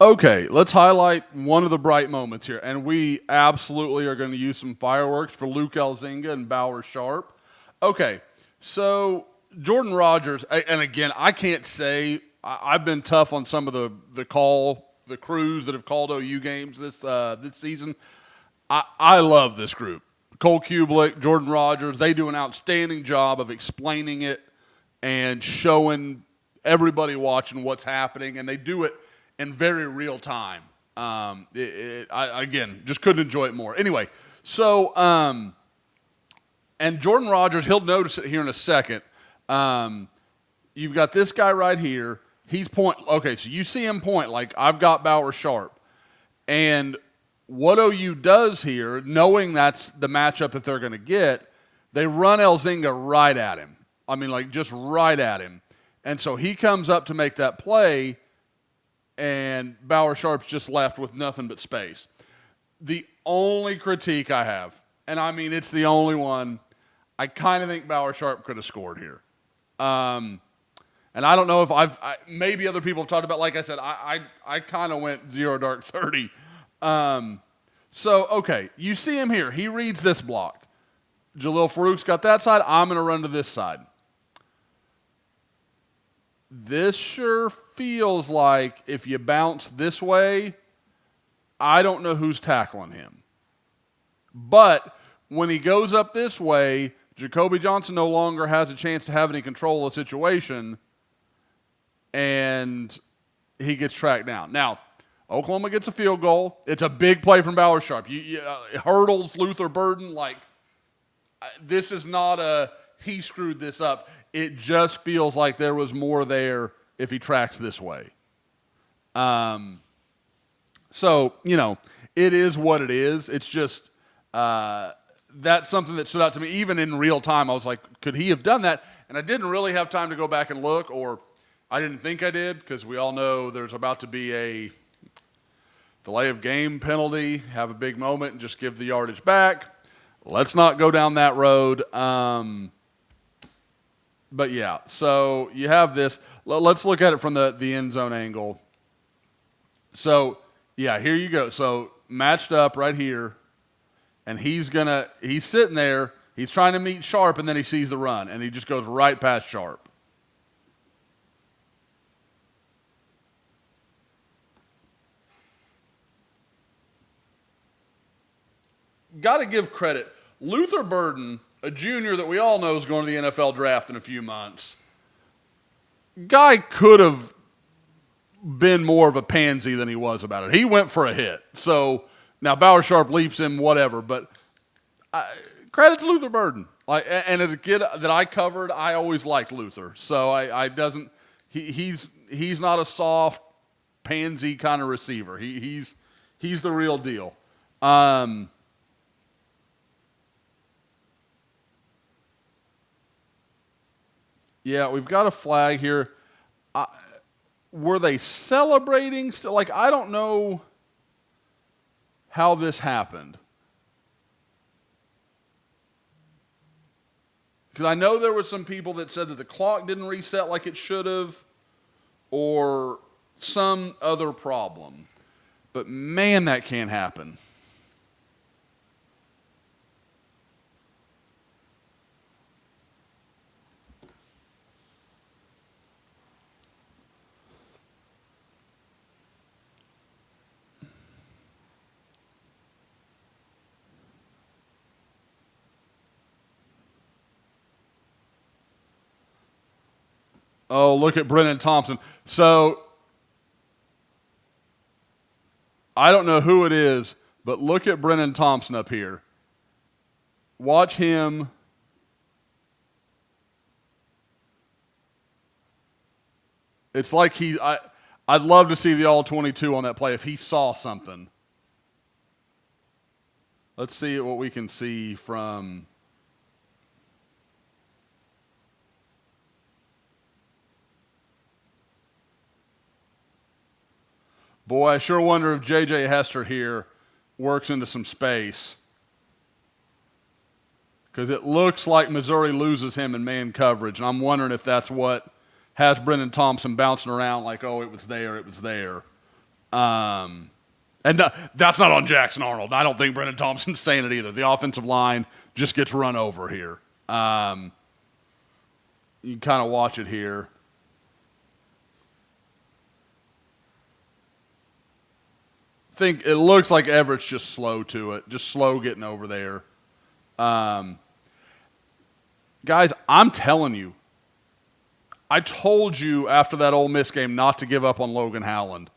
Okay, let's highlight one of the bright moments here, and we absolutely are going to use some fireworks for Luke Elzinga and Bauer Sharp. Okay, so Jordan Rogers, and again, I can't say I've been tough on some of the crews that have called OU games this season. I love this group. Cole Kubelik, Jordan Rogers, they do an outstanding job of explaining it and showing everybody watching what's happening, and they do it in very real time. Again, just couldn't enjoy it more. Anyway, so and Jordan Rogers, he'll notice it here in a second. You've got this guy right here. He's point. Okay, so you see him point like I've got Bauer Sharp, and what OU does here, knowing that's the matchup that they're going to get, they run Elzinga right at him. I mean, like just right at him. And so he comes up to make that play, and Bauer Sharp's just left with nothing but space. The only critique I have, and I mean it's the only one, I kind of think Bauer Sharp could have scored here. And I don't know if maybe other people have talked about, like I said, I kind of went zero dark 30. So, okay, you see him here. He reads this block. Jalil Farouk's got that side. I'm going to run to this side. This sure feels like if you bounce this way, I don't know who's tackling him. But when he goes up this way, Jacoby Johnson no longer has a chance to have any control of the situation, and he gets tracked down. Now, Oklahoma gets a field goal. It's a big play from Bauer Sharp. Hurdles Luther Burden like this is not he screwed this up. It just feels like there was more there if he tracks this way. So, it is what it is. It's just that's something that stood out to me. Even in real time, I was like, could he have done that? And I didn't really have time to go back and look, or I didn't think I did, because we all know there's about to be a delay of game penalty, have a big moment, and just give the yardage back. Let's not go down that road. But yeah, so you have this. Let's look at it from the end zone angle. So, yeah, here you go. So matched up right here, and he's sitting there. He's trying to meet Sharp, and then he sees the run, and he just goes right past Sharp. Got to give credit. Luther Burden, a junior that we all know is going to the NFL draft in a few months, guy could have been more of a pansy than he was about it. He went for a hit. So now Bauer Sharp leaps him, whatever. But credit to Luther Burden. And as a kid that I covered, I always liked Luther. So he's not a soft pansy kind of receiver. He's the real deal. Yeah, we've got a flag here. Were they celebrating? Like, I don't know how this happened. Because I know there were some people that said that the clock didn't reset like it should have, or some other problem. But man, that can't happen. Oh, look at Brennan Thompson. So, I don't know who it is, but look at Brennan Thompson up here. Watch him. It's like I'd love to see the all-22 on that play if he saw something. Let's see what we can see from. Boy, I sure wonder if J.J. Hester here works into some space. Because it looks like Missouri loses him in man coverage, and I'm wondering if that's what has Brennan Thompson bouncing around like, oh, it was there, it was there. And that's not on Jackson Arnold. I don't think Brendan Thompson's saying it either. The offensive line just gets run over here. You can kind of watch it here. Think it looks like Everett's just slow to it, just slow getting over there. Guys, I'm telling you, I told you after that Ole Miss game not to give up on Logan Howland.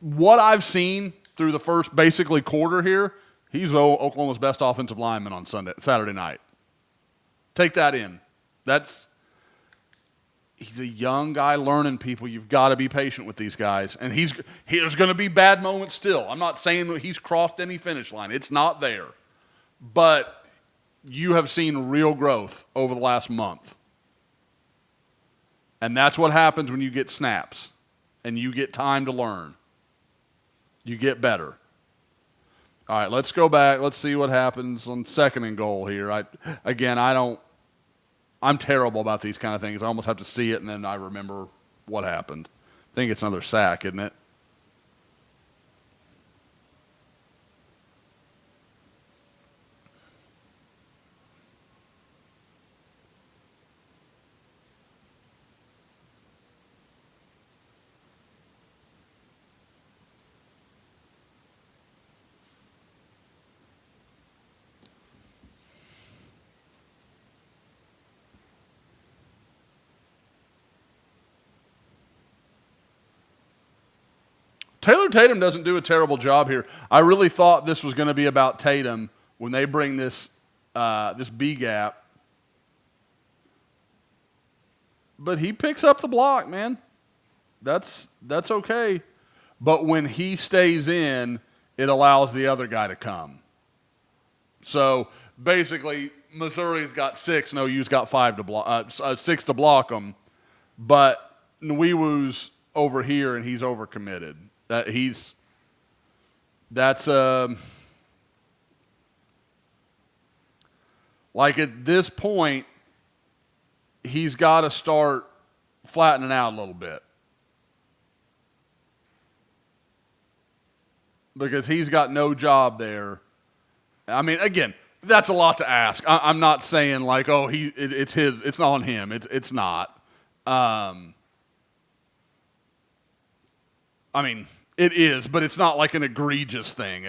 What I've seen through the first basically quarter here, he's Oklahoma's best offensive lineman on Saturday night. Take that in. He's a young guy learning, people. You've got to be patient with these guys. And there's going to be bad moments still. I'm not saying that he's crossed any finish line. It's not there. But you have seen real growth over the last month. And that's what happens when you get snaps and you get time to learn. You get better. All right, let's go back. Let's see what happens on 2nd and goal here. I'm terrible about these kind of things. I almost have to see it, and then I remember what happened. I think it's another sack, isn't it? Taylor Tatum doesn't do a terrible job here. I really thought this was going to be about Tatum when they bring this B gap. But he picks up the block, man. That's okay. But when he stays in, it allows the other guy to come. So basically, Missouri's got 6, and OU's got 6 to block them. But Nwiwu's over here, and he's overcommitted. Like at this point, he's got to start flattening out a little bit. Because he's got no job there. I mean, again, that's a lot to ask. I'm not saying like, oh, it's not on him. It's not. I mean, it is, but it's not like an egregious thing.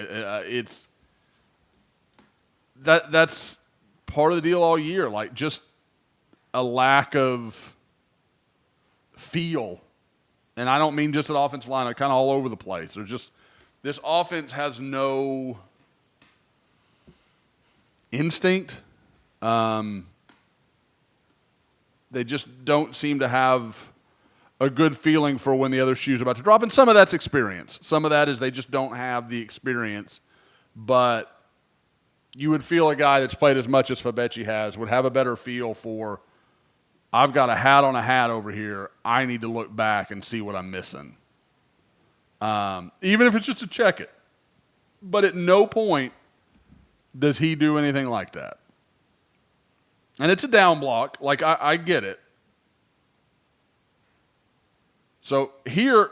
That's part of the deal all year, like just a lack of feel. And I don't mean just at offensive line, kind of all over the place. This offense has no instinct. They just don't seem to have a good feeling for when the other shoe's about to drop. And some of that's experience. Some of that is they just don't have the experience. But you would feel a guy that's played as much as Fabechi has would have a better feel for, I've got a hat on a hat over here. I need to look back and see what I'm missing. Even if it's just to check it. But at no point does he do anything like that. And it's a down block. Like, I get it. So here,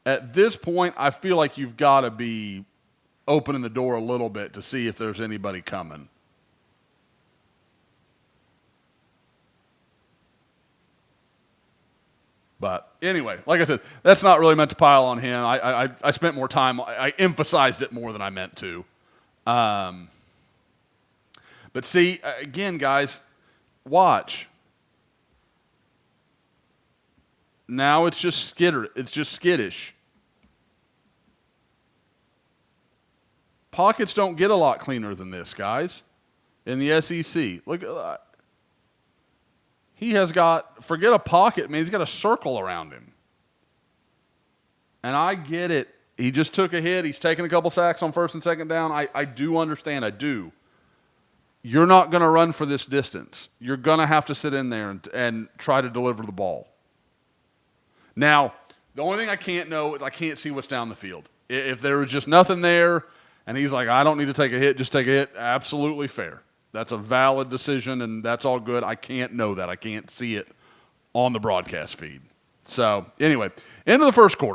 at this point, I feel like you've got to be opening the door a little bit to see if there's anybody coming. But anyway, like I said, that's not really meant to pile on him. I spent more time. I emphasized it more than I meant to. But see, again, guys, watch. Now it's just skittish. Pockets don't get a lot cleaner than this, guys, in the SEC. Look at that. He has got, forget a pocket, man, he's got a circle around him. And I get it. He just took a hit. He's taking a couple sacks on 1st and 2nd down. I do understand. I do. You're not going to run for this distance. You're going to have to sit in there and try to deliver the ball. Now, the only thing I can't know is I can't see what's down the field. If there was just nothing there and he's like, I don't need to take a hit, just take a hit, absolutely fair. That's a valid decision, and that's all good. I can't know that. I can't see it on the broadcast feed. So, anyway, end of the first quarter.